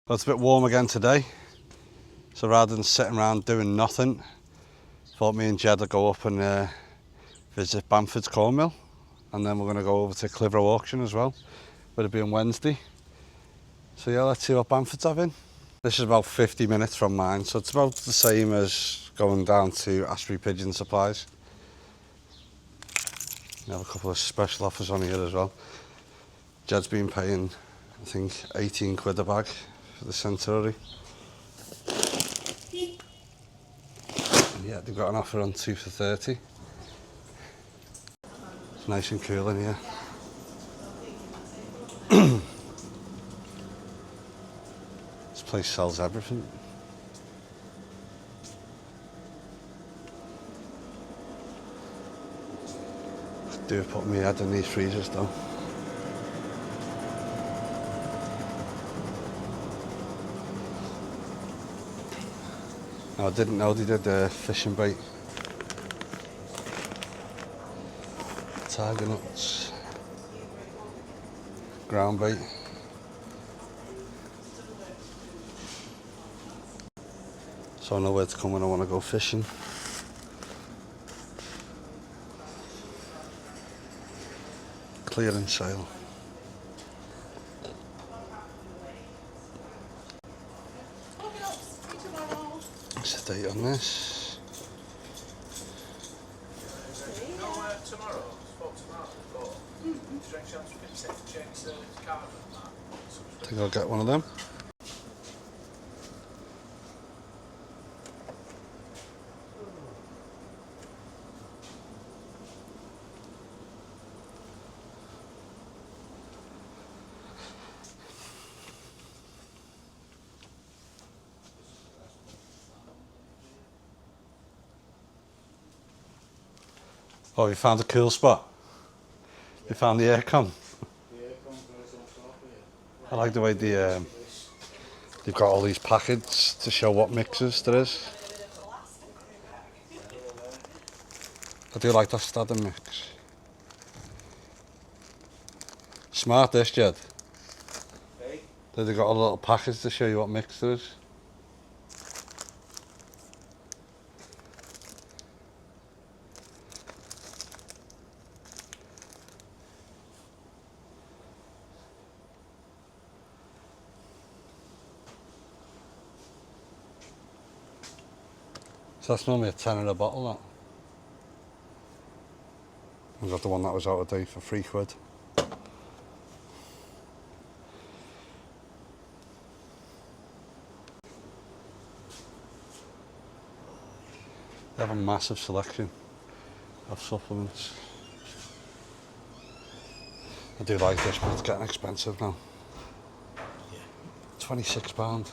Well, it's a bit warm again today, so rather than sitting around doing nothing, thought me and Jed would go up and visit Bamford's corn mill, and then we're going to go over to Clitheroe auction as well, with it being Wednesday. So yeah, let's see what Bamford's having. This is about 50 minutes from mine, so it's about the same as going down to Asprey Pigeon Supplies. We have a couple of special offers on here as well. Jed's been paying, I think, 18 quid a bag for the Centauri. And yeah, they've got an offer on 2 for 30. It's nice and cool in here. This place sells everything. I do put my head in these freezers though. No, I didn't know they did fishing bait. Tiger nuts. Ground bait. So I know where to come when I want to go fishing. Clearing sale. What's the date on this? Tomorrow, spoke tomorrow, but strength chance we can set to change the card and that. I think I'll get one of them. Oh, you found a cool spot? You found the aircon? I like the way they've got all these packets to show what mixes there is. I do like that Staddon mix. Smart this, Jed. Hey? They've got a little package to show you what mix there is. So that's normally a £10 a bottle, that. I got the one that was out of date for £3. They have a massive selection of supplements. I do like this, but it's getting expensive now. £26.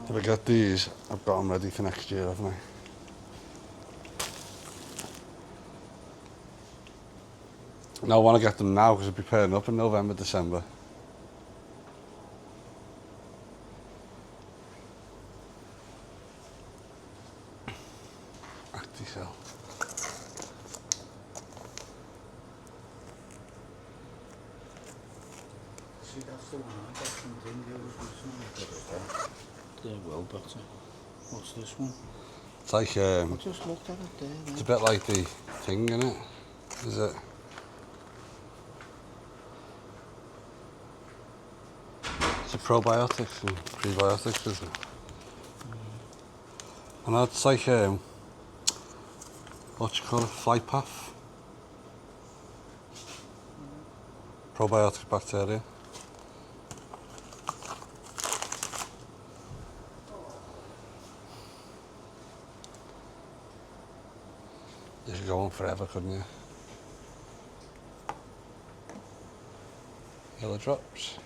If I get these, I've got them ready for next year, haven't I? No, I want to get them now because I'll be pairing up in November, December. ActiCell. See, that's the one I got from India. They're well better. What's this one? It's like, I just looked at it there. it's a bit like the thing, innit? Is it? It's a probiotics and prebiotics, isn't it? And it's like, what you call it, flight path. Probiotic bacteria. You could go on forever, couldn't you? Yellow drops.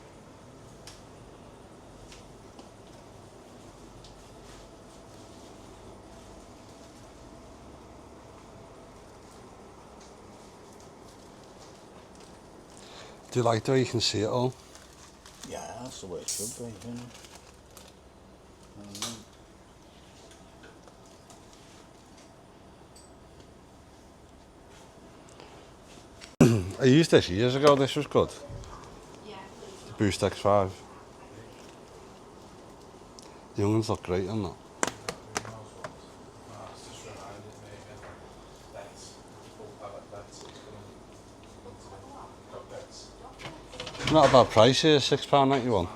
Do you like the way you can see it all? Yeah, that's the way it should be, you know. I used this years ago, this was good. Yeah. The Boost X5. The young ones look great on that. Not a bad price here, £6.91.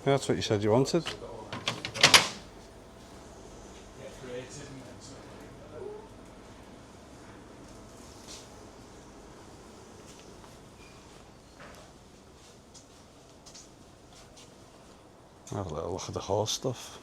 Yeah, that's what you said you wanted. Have a little look at the horse stuff.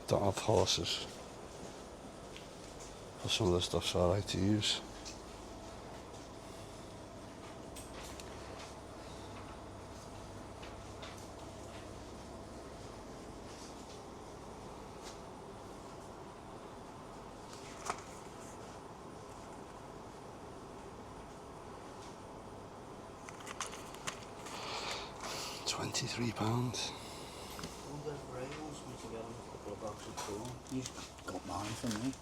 Don't have horses, but some of the stuff's alright to use. £23. He's got mine for me.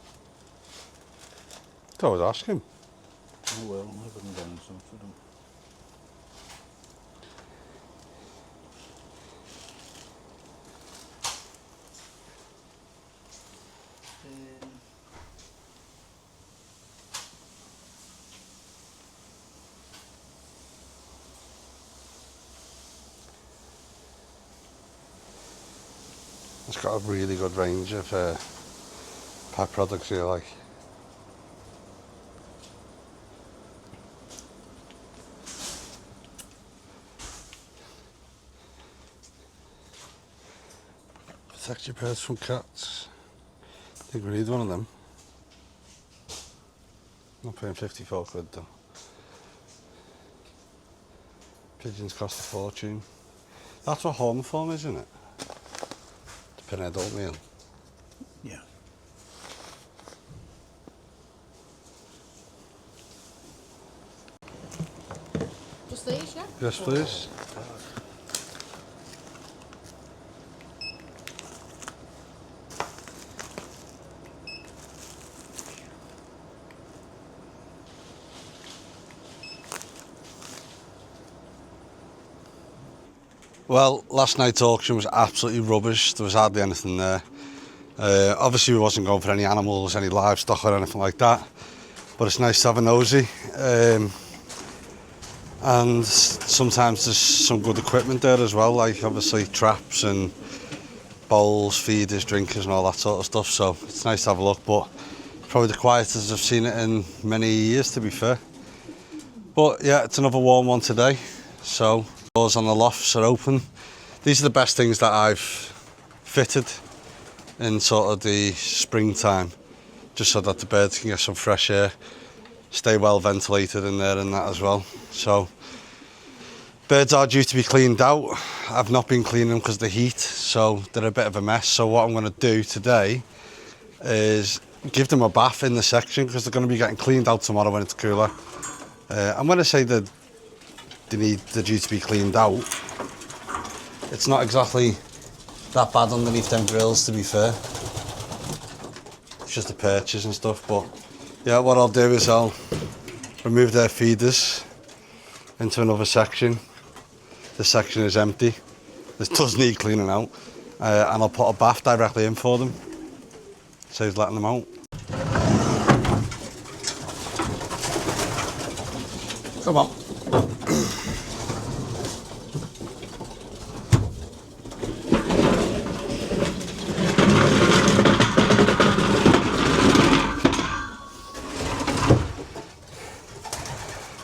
I would ask him. Oh well, I wouldn't get him some for them. It's got a really good range of pet products here, like. Protect your pets from cats. I think we need one of them. Not paying 54 quid though. Pigeons cost a fortune. That's what home form is, isn't it? The pinhead oatmeal. Yeah. Just these, yeah? Yes, please. Well, last night's auction was absolutely rubbish. There was hardly anything there. Obviously we wasn't going for any animals, any livestock or anything like that, but it's nice to have a nosy. And sometimes there's some good equipment there as well, like obviously traps and bowls, feeders, drinkers and all that sort of stuff, so it's nice to have a look, but probably the quietest I've seen it in many years, to be fair. But yeah, it's another warm one today, so doors on the lofts are open. These are the best things that I've fitted in sort of the springtime, just so that the birds can get some fresh air, stay well ventilated in there and that as well. So birds are due to be cleaned out. I've not been cleaning them because of the heat, so they're a bit of a mess. So what I'm going to do today is give them a bath in the section, because they're going to be getting cleaned out tomorrow when it's cooler. I'm going to say that they're due to be cleaned out. It's not exactly that bad underneath them grills, to be fair. It's just the perches and stuff, but yeah, what I'll do is I'll remove their feeders into another section. This section is empty. This does need cleaning out. And I'll put a bath directly in for them. Saves letting them out. Come on.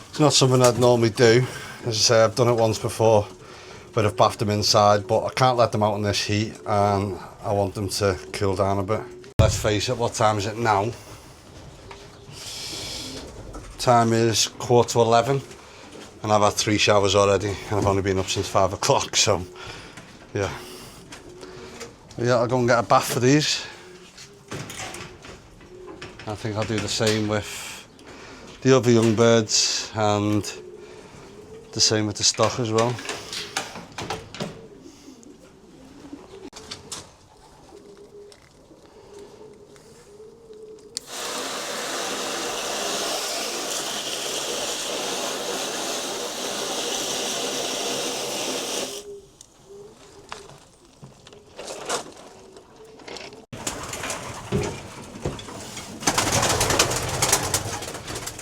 It's not something I'd normally do. As I say, I've done it once before, but I've bathed them inside, but I can't let them out in this heat and I want them to cool down a bit. Let's face it, what time is it now? Time is 11:15 and I've had 3 showers already and I've only been up since 5 o'clock, so yeah. I'll go and get a bath for these. I think I'll do the same with the other young birds and the same with the stock as well.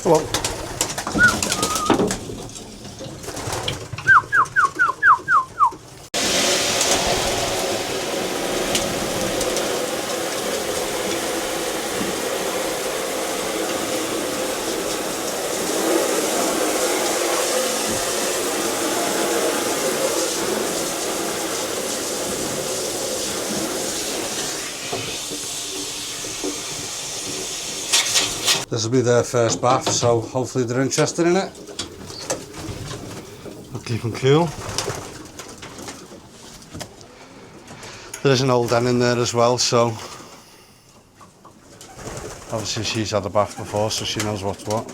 Hello. This will be their first bath, so hopefully they're interested in it. I'll keep them cool. There is an old hen in there as well, so obviously she's had a bath before, so she knows what's what.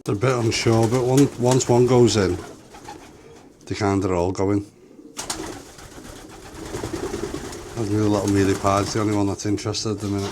They're a bit unsure, but once one goes in, they kind of all go in. The little mealy pide's the only one that's interested at the minute.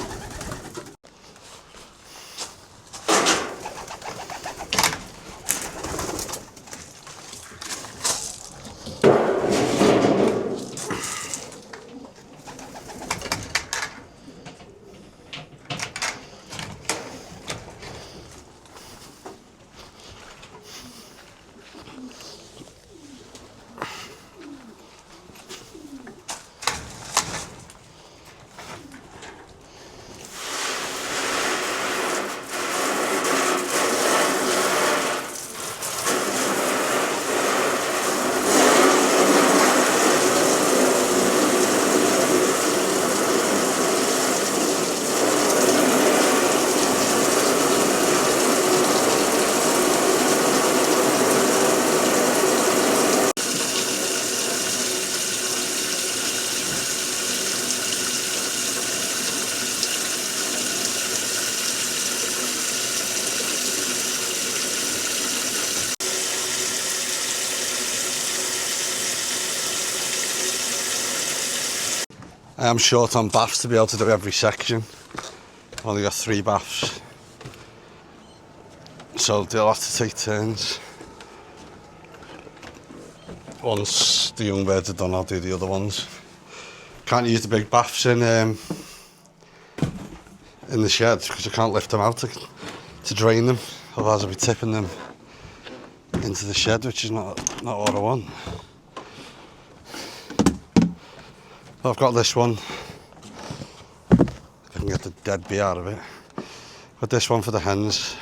I am short on baths to be able to do every section. I've only got 3 baths, so they'll have to take turns. Once the young birds are done, I'll do the other ones. Can't use the big baths in the shed because I can't lift them out to drain them, otherwise I'll be tipping them into the shed, which is not what I want. I've got this one, if I can get the dead bee out of it. Got this one for the hens.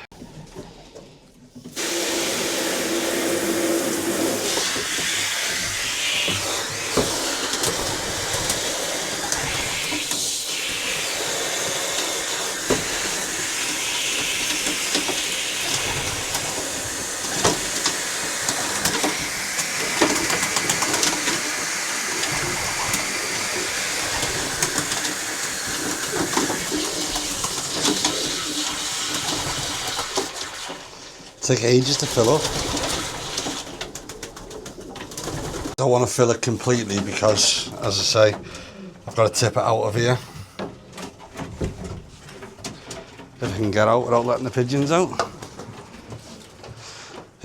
Take ages to fill up. Don't want to fill it completely because, as I say, I've got to tip it out of here. If I can get out without letting the pigeons out.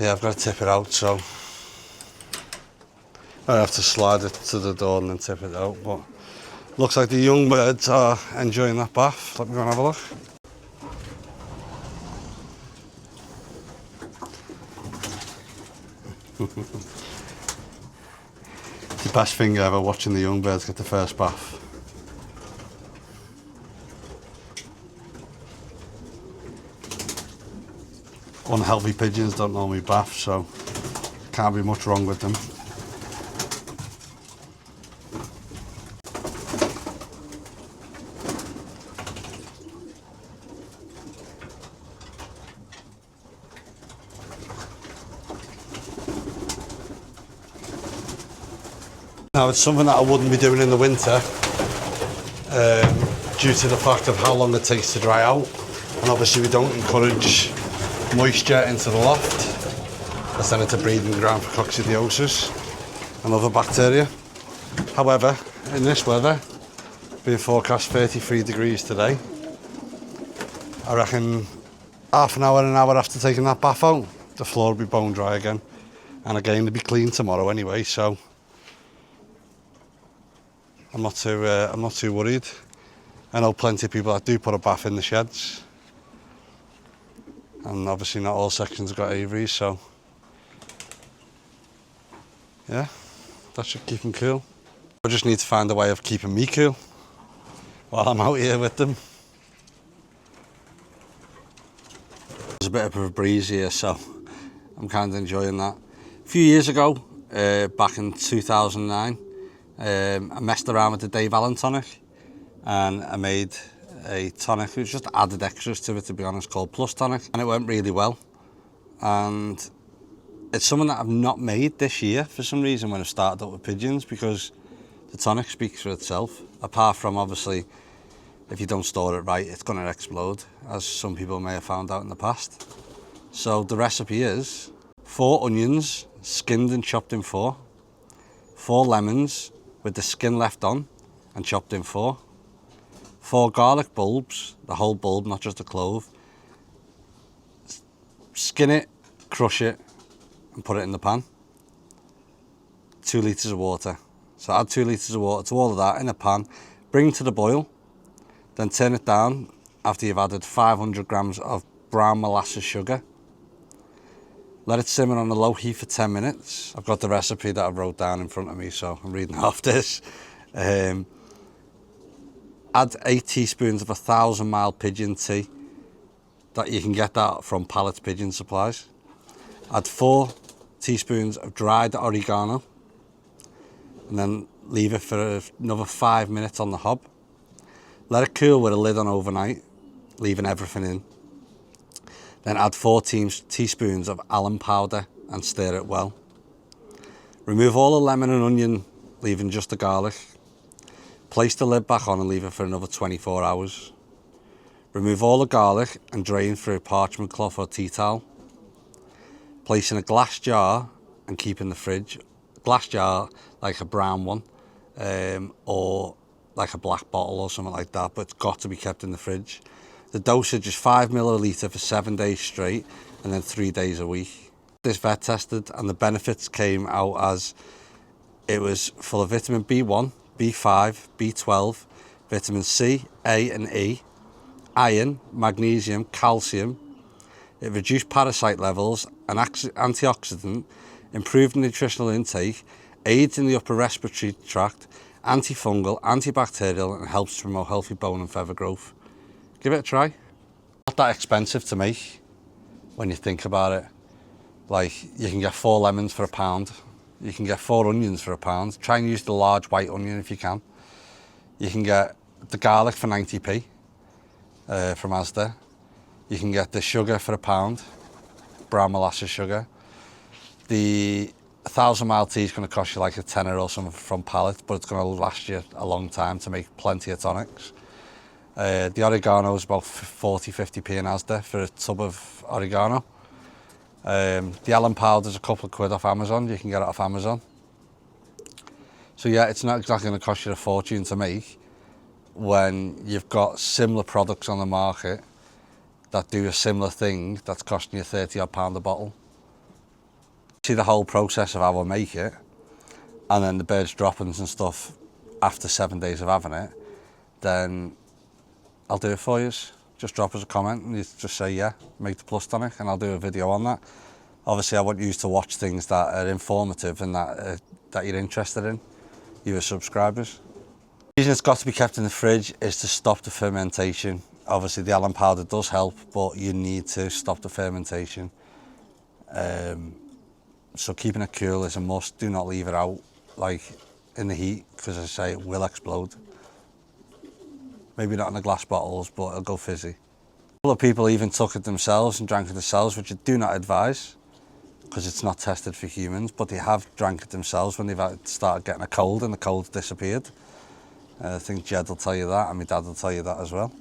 Yeah, I've got to tip it out, so I have to slide it to the door and then tip it out. But looks like the young birds are enjoying that bath. Let me go and have a look. It's the best thing ever, watching the young birds get the first bath. unhealthy pigeons don't normally bath, so can't be much wrong with them. Now it's something that I wouldn't be doing in the winter due to the fact of how long it takes to dry out, and obviously we don't encourage moisture into the loft, as then it's a breeding ground for coccidiosis and other bacteria. However, in this weather, being forecast 33 degrees today, I reckon half an hour after taking that bath out, the floor will be bone dry again, and again it'll be clean tomorrow anyway, so I'm not too worried. I know plenty of people that do put a bath in the sheds, and obviously not all sections have got aviaries, so yeah, that should keep them cool. I just need to find a way of keeping me cool while I'm out here with them. There's a bit of a breeze here, so I'm kind of enjoying that. A few years ago, back in 2009, I messed around with the Dave Allen tonic, and I made a tonic. It was just added extras to it, to be honest, called Plus Tonic, and it went really well. And it's something that I've not made this year for some reason when I started up with pigeons, because the tonic speaks for itself. Apart from, obviously, if you don't store it right, it's going to explode, as some people may have found out in the past. So the recipe is 4 onions, skinned and chopped in 4, 4 lemons with the skin left on and chopped in 4, 4 garlic bulbs, the whole bulb, not just a clove. Skin it, crush it, and put it in the pan. 2 litres of water. So add 2 litres of water to all of that in a pan, bring to the boil, then turn it down after you've added 500 grams of brown molasses sugar. Let it simmer on a low heat for 10 minutes. I've got the recipe that I wrote down in front of me, so I'm reading off this. Add 8 teaspoons of 1,000 mile pigeon tea. That you can get that from Pallet's Pigeon Supplies. Add 4 teaspoons of dried oregano, and then leave it for another 5 minutes on the hob. Let it cool with a lid on overnight, leaving everything in. Then add 4 teaspoons of alum powder and stir it well. Remove all the lemon and onion, leaving just the garlic. Place the lid back on and leave it for another 24 hours. Remove all the garlic and drain through a parchment cloth or tea towel. Place in a glass jar and keep in the fridge. Glass jar, like a brown one, or like a black bottle or something like that, but it's got to be kept in the fridge. The dosage is 5 millilitre for 7 days straight, and then 3 days a week. This vet tested, and the benefits came out as it was full of vitamin B1, B5, B12, vitamin C, A and E, iron, magnesium, calcium. It reduced parasite levels, an antioxidant, improved nutritional intake, aids in the upper respiratory tract, antifungal, antibacterial, and helps to promote healthy bone and feather growth. Give it a try. Not that expensive to make when you think about it. Like, you can get 4 lemons for £1. You can get 4 onions for £1. Try and use the large white onion if you can. You can get the garlic for 90p from Asda. You can get the sugar for £1, brown molasses sugar. The 1,000 mile tea is going to cost you like a tenner or something from Pallet, but it's going to last you a long time to make plenty of tonics. The oregano is about 40-50p in Asda for a tub of oregano. The alum powder is a couple of quid off Amazon. You can get it off Amazon. So yeah, it's not exactly going to cost you a fortune to make when you've got similar products on the market that do a similar thing that's costing you £30 a bottle. See the whole process of how I make it, and then the birds droppings and stuff after 7 days of having it, then I'll do it for you. Just drop us a comment and you just say, yeah, make the Plus Tonic, and I'll do a video on that. Obviously, I want you to watch things that are informative and that you're interested in, you as subscribers. The reason it's got to be kept in the fridge is to stop the fermentation. Obviously, the alum powder does help, but you need to stop the fermentation. So keeping it cool is a must. Do not leave it out like in the heat, because as I say, it will explode. Maybe not in the glass bottles, but it'll go fizzy. A couple of people even took it themselves and drank it themselves, which I do not advise, because it's not tested for humans, but they have drank it themselves when they've started getting a cold and the cold disappeared. I think Jed will tell you that, and my dad will tell you that as well.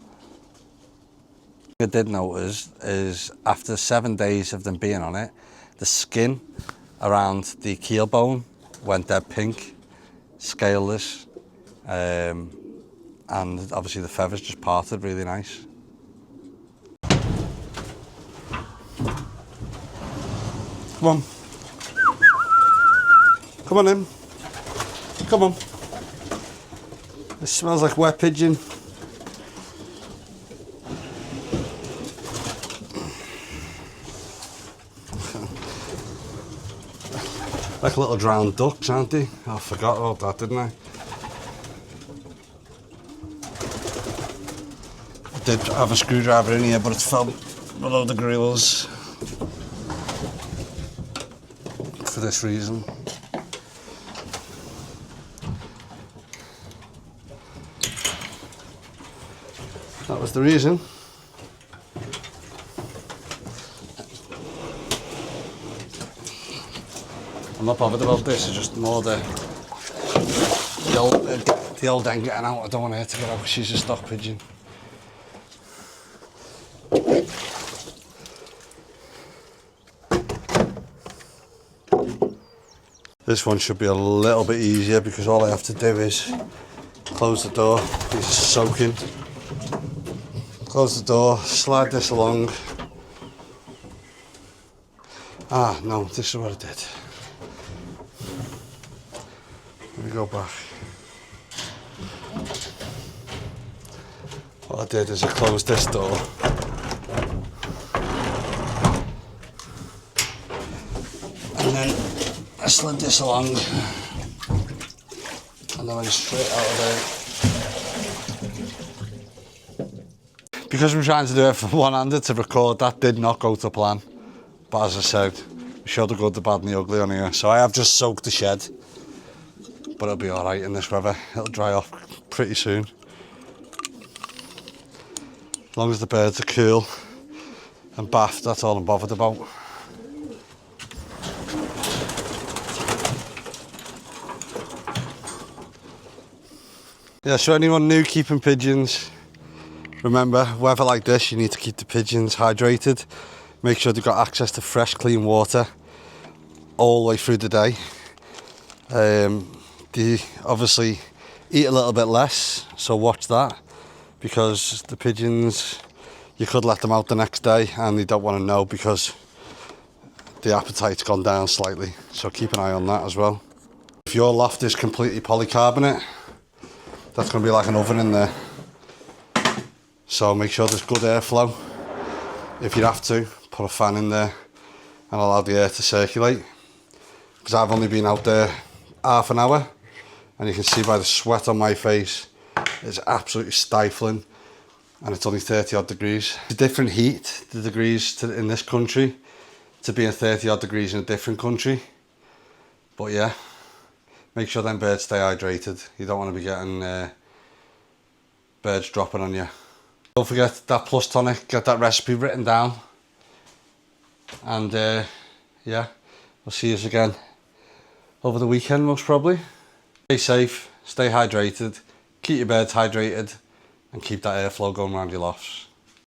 What I did notice is after 7 days of them being on it, the skin around the keel bone went dead pink, scaleless, and obviously the feathers just parted really nice. Come on. Come on in. Come on. It smells like wet pigeon. Like little drowned ducks, aren't they? I forgot about that, didn't I? I did have a screwdriver in here, but it fell below the grills. For this reason. That was the reason. I'm not bothered about this, it's just more the old end getting out. I don't want her to get out, she's a stock pigeon. This one should be a little bit easier because all I have to do is close the door. He's soaking. Close the door, slide this along. Ah, no, this is what I did. Let me go back. What I did is I closed this door. And then I slid this along. And then I went straight out of there. Because I'm trying to do it for one-handed to record, that did not go to plan. But as I said, we showed the good, the bad and the ugly on here. So I have just soaked the shed. But it'll be alright in this weather. It'll dry off pretty soon. As long as the birds are cool and bathed, that's all I'm bothered about. Yeah, so anyone new keeping pigeons, remember, weather like this, you need to keep the pigeons hydrated. Make sure they've got access to fresh, clean water all the way through the day. They obviously eat a little bit less, so watch that, because the pigeons, you could let them out the next day and they don't want to know because the appetite's gone down slightly, so keep an eye on that as well. If your loft is completely polycarbonate, that's going to be like an oven in there, so make sure there's good airflow. If you have to, put a fan in there and allow the air to circulate, because I've only been out there half an hour and you can see by the sweat on my face, it's absolutely stifling, and it's only 30 odd degrees. It's a different heat, the degrees in this country, to being 30 odd degrees in a different country. But yeah, make sure them birds stay hydrated. You don't want to be getting birds dropping on you. Don't forget that plus tonic, get that recipe written down. And yeah, we'll see you again over the weekend most probably. Stay safe, stay hydrated, keep your birds hydrated and keep that airflow going around your lofts.